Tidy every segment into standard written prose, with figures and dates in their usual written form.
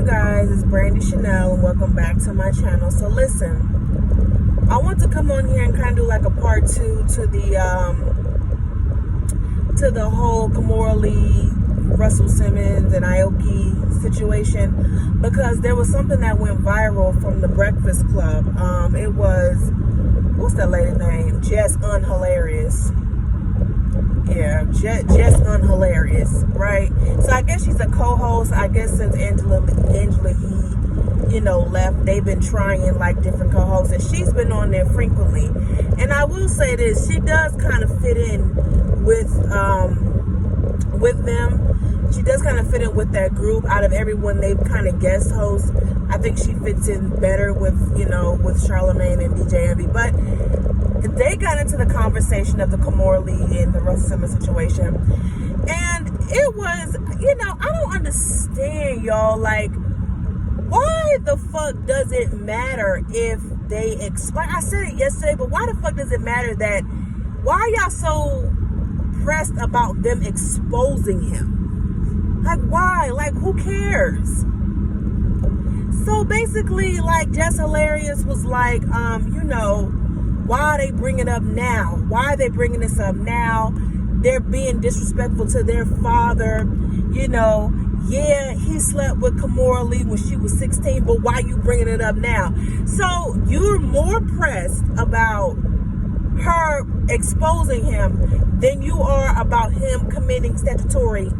guys, it's Brandy Chanel and welcome back to my channel. So listen, I want to come on here and kind of do like a part two to the whole Kimora Lee, Russell Simmons and Aoki situation, because there was something that went viral from the Breakfast Club. It was, what's that lady's name? Jess Unhilarious. Yeah, Jess Unhilarious, right? So I guess she's a co-host. I guess since Angela he, left, they've been trying like different co-hosts, and she's been on there frequently. And I will say this, she does kind of fit in with them. She does kind of fit in with that group. Out of everyone they've kind of guest host, I think she fits in better with, with Charlamagne and DJ Envy. But they got into the conversation of the Kimora Lee and the Russell Simmons situation. And it was, I don't understand, y'all. Like, why the fuck does it matter if they explain? I said it yesterday, but why the fuck does it matter that, why are y'all so pressed about them exposing him? Like, why? Like, who cares? So basically, like, Jess Hilarious was like, why are they bringing it up now? Why are they bringing this up now? They're being disrespectful to their father. Yeah, he slept with Kimora Lee when she was 16, but why you bringing it up now? So you're more pressed about her exposing him than you are about him committing statutory.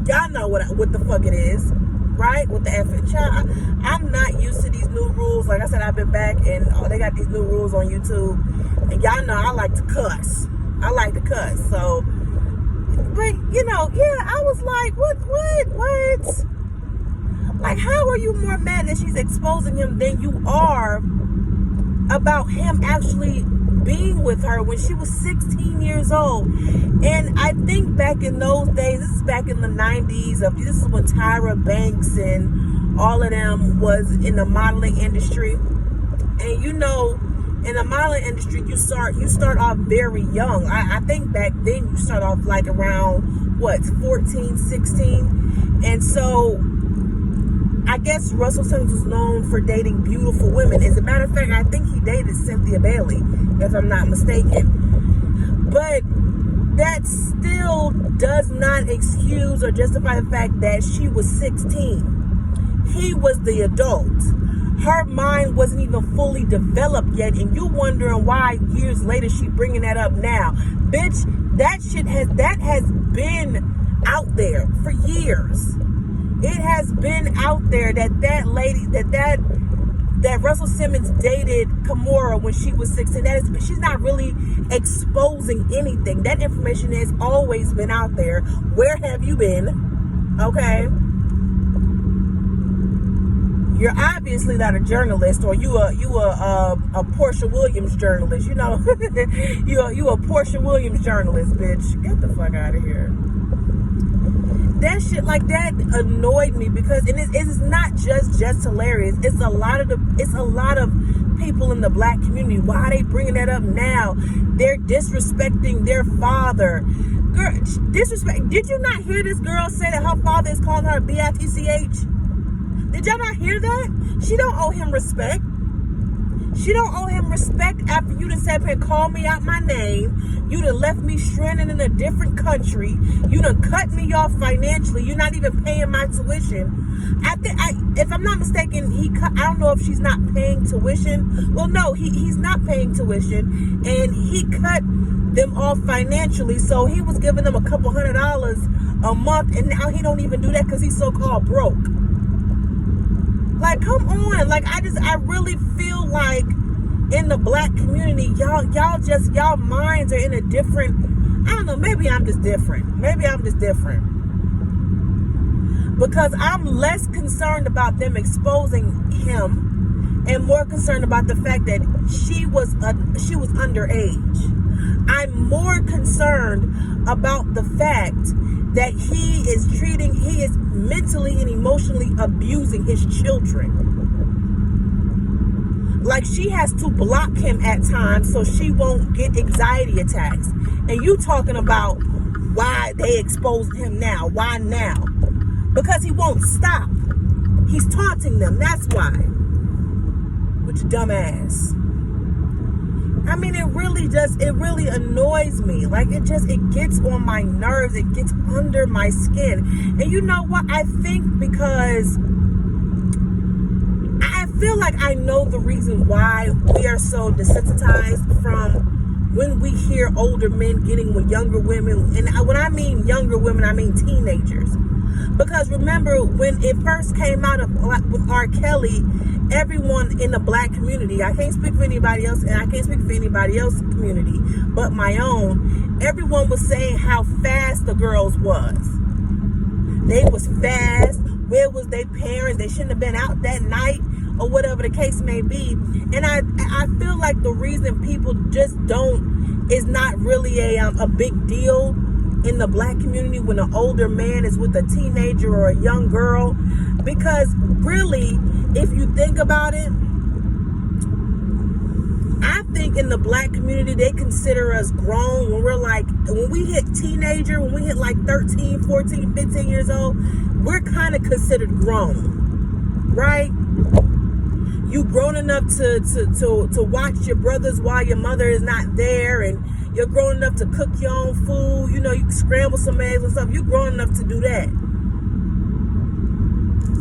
Y'all know what the fuck it is, right? With the effing child. I'm not used to these new rules. Like I said, I've been back and they got these new rules on YouTube. And y'all know I like to cuss. So, but I was like, what? Like, how are you more mad that she's exposing him than you are about him actually being with her when she was 16 years old? And I think back in those days, this is back in the 90s, this is when Tyra Banks and all of them was in the modeling industry. And in the modeling industry, you start off very young. I think back then you start off like around 14, 16. And so I guess Russell Simmons was known for dating beautiful women. As a matter of fact, I think he dated Cynthia Bailey, if I'm not mistaken. But that still does not excuse or justify the fact that she was 16. He was the adult. Her mind wasn't even fully developed yet, and you wondering why years later she bringing that up now. Bitch, that has been out there for years. It has been out there that lady, that Russell Simmons dated Kimora when she was 16. She's not really exposing anything. That information has always been out there. Where have you been? Okay. You're obviously not a journalist, or you a Portia Williams journalist. you a Portia Williams journalist, bitch. Get the fuck out of here. That shit like that annoyed me because it is not just hilarious. It's a lot of people in the black community. Why are they bringing that up now? They're disrespecting their father. Girl, disrespect. Did you not hear this girl say that her father is calling her B-I-T-C-H? Did y'all not hear that? She don't owe him respect. She don't owe him respect after you done sat here and called me out my name. You done left me stranded in a different country. You done cut me off financially. You're not even paying my tuition. If I'm not mistaken, I don't know if she's not paying tuition. Well, no, he's not paying tuition. And he cut them off financially. So he was giving them a couple $100 a month. And now he don't even do that because he's so-called broke. Like, come on. Like, I really feel like in the black community, y'all minds are in a different, I don't know, maybe I'm just different. Because I'm less concerned about them exposing him and more concerned about the fact that she was underage. I'm more concerned about the fact that he is mentally and emotionally abusing his children. Like, she has to block him at times so she won't get anxiety attacks. And you talking about why they exposed him now? Why now? Because he won't stop. He's taunting them. That's why. With your dumb ass. I mean, it really annoys me. Like, it gets on my nerves. It gets under my skin. And you know what? I think because I feel like I know the reason why we are so desensitized from when we hear older men getting with younger women. And when I mean younger women, I mean teenagers. Because remember, when it first came out with R. Kelly, everyone in the black community, I can't speak for anybody else, and I can't speak for anybody else's community but my own, everyone was saying how fast the girls was. They was fast. Where was their parents? They shouldn't have been out that night, or whatever the case may be. And I feel like the reason people just is not really a big deal in the black community when an older man is with a teenager or a young girl, because really, if you think about it, I think in the black community they consider us grown when we hit teenager, when we hit like 13, 14, 15 years old, we're kind of considered grown, right? You grown enough to watch your brothers while your mother is not there, and you're grown enough to cook your own food. You know, you can scramble some eggs and stuff. You're grown enough to do that.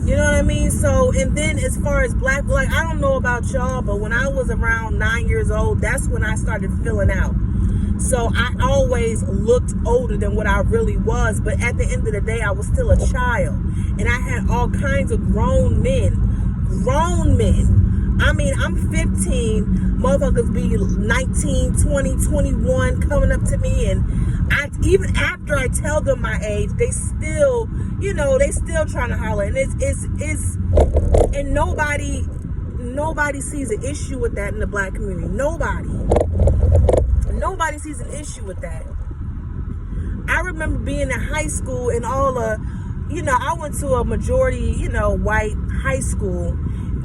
You know what I mean? So, and then as far as black, like, I don't know about y'all, but when I was around 9 years old, that's when I started filling out. So I always looked older than what I really was. But at the end of the day, I was still a child. And I had all kinds of grown men. I mean, I'm 15, motherfuckers be 19, 20, 21 coming up to me, and even after I tell them my age, they still, they still trying to holler, and and nobody sees an issue with that in the black community. Nobody sees an issue with that. I remember being in high school and I went to a majority, white high school.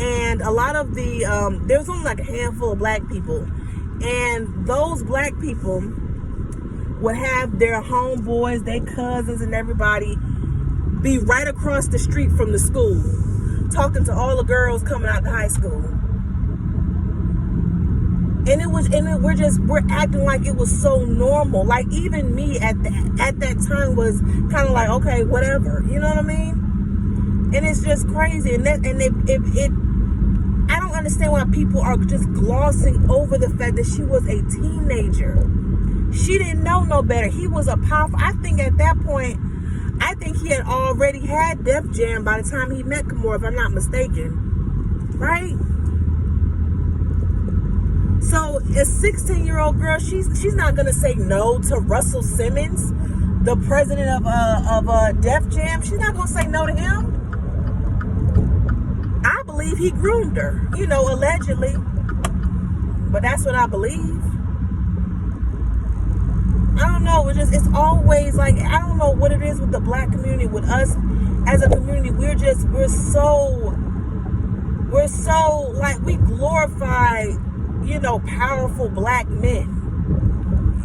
And a lot of there was only like a handful of black people. And those black people would have their homeboys, their cousins, and everybody be right across the street from the school, talking to all the girls coming out of high school. And we're acting like it was so normal. Like, even me at that time was kind of like, okay, whatever. You know what I mean? And it's just crazy. I don't understand why people are just glossing over the fact that she was a teenager. She didn't know no better. He was a powerful. I think at that point, he had already had Def Jam by the time he met Kimora, if I'm not mistaken. Right? So a 16-year-old girl, she's not gonna say no to Russell Simmons, the president of Def Jam. She's not gonna say no to him. I believe he groomed her, allegedly. But that's what I believe. I don't know. It's always like, I don't know what it is with the black community, with us as a community. We're so like, we glorify, powerful black men.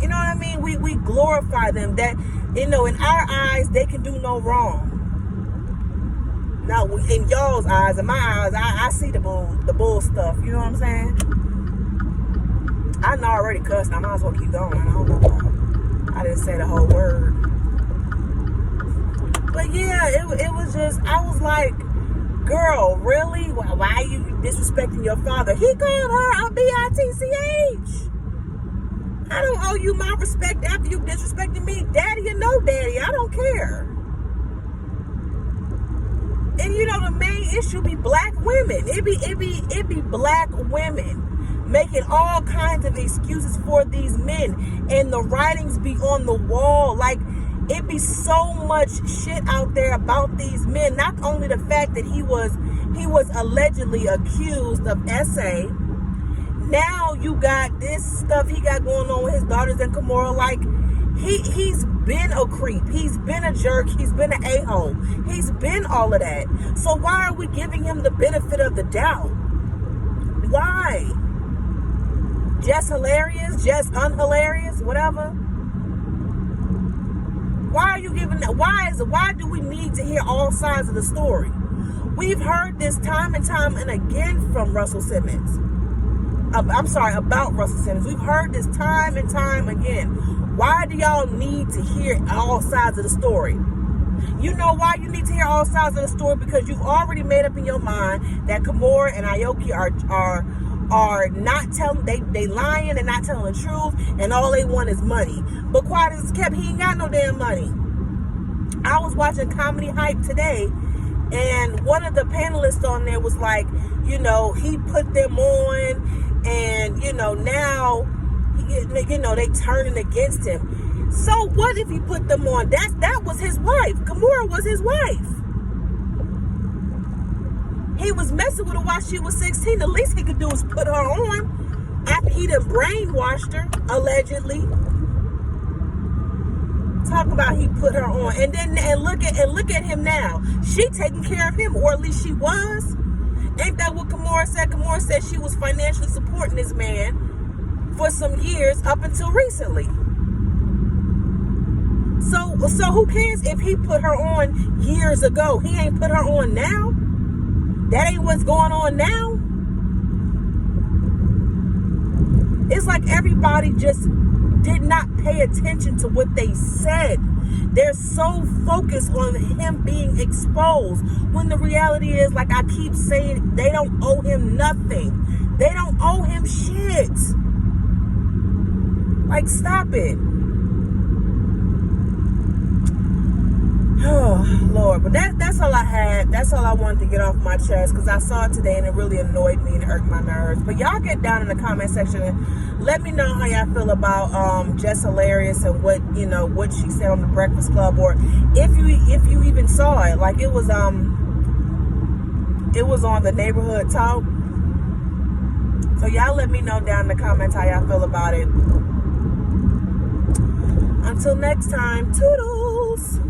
You know what I mean? We glorify them, that, in our eyes, they can do no wrong. Now, in y'all's eyes, in my eyes, I see the bull stuff. You know what I'm saying? I know I already cussed. I might as well keep going. I don't know why I didn't say the whole word. But yeah, it was just, I was like, girl, really? Why are you disrespecting your father? He called her a bitch. I don't owe you my respect after you disrespecting me. Daddy or no daddy, I don't care. And the main issue be black women. It be black women making all kinds of excuses for these men, and the writings be on the wall. Like, it be so much shit out there about these men. Not only the fact that he was allegedly accused of SA. Now you got this stuff he got going on with his daughters and Kimora. Like, he's been a creep. He's been a jerk. He's been an a-hole. He's been all of that. So why are we giving him the benefit of the doubt? Why? Jess hilarious? Jess unhilarious? Whatever. Why are you giving that? Why do we need to hear all sides of the story? We've heard this time and time and again from Russell Simmons. About Russell Simmons. We've heard this time and time again. Why do y'all need to hear all sides of the story? You know why you need to hear all sides of the story? Because you've already made up in your mind that Kimora and Aoki are not telling, they lying and not telling the truth, and all they want is money. But quiet as it's kept, he ain't got no damn money. I was watching Comedy Hype today, and one of the panelists on there was like, you know, he put them on, and, you know, now, you know, they turning against him. So what if he put them on? That was his wife. Kimora was his wife. He was messing with her while she was 16. The least he could do is put her on after he done brainwashed her, allegedly. Talking about he put her on. And look at him now. She taking care of him, or at least she was. Ain't that what Kimora said? Kimora said she was financially supporting this man for some years up until recently. So who cares if he put her on years ago? He ain't put her on now. That ain't what's going on now. It's like everybody just did not pay attention to what they said. They're so focused on him being exposed, when the reality is, like I keep saying, they don't owe him nothing. They don't owe him shit. Like, stop it. Oh, Lord. But that's all I had. That's all I wanted to get off my chest, because I saw it today and it really annoyed me and hurt my nerves. But y'all get down in the comment section and let me know how y'all feel about Jess Hilarious and what she said on the Breakfast Club, or if you even saw it. Like, it was on the Neighborhood Talk. So y'all let me know down in the comments how y'all feel about it. Until next time, toodles.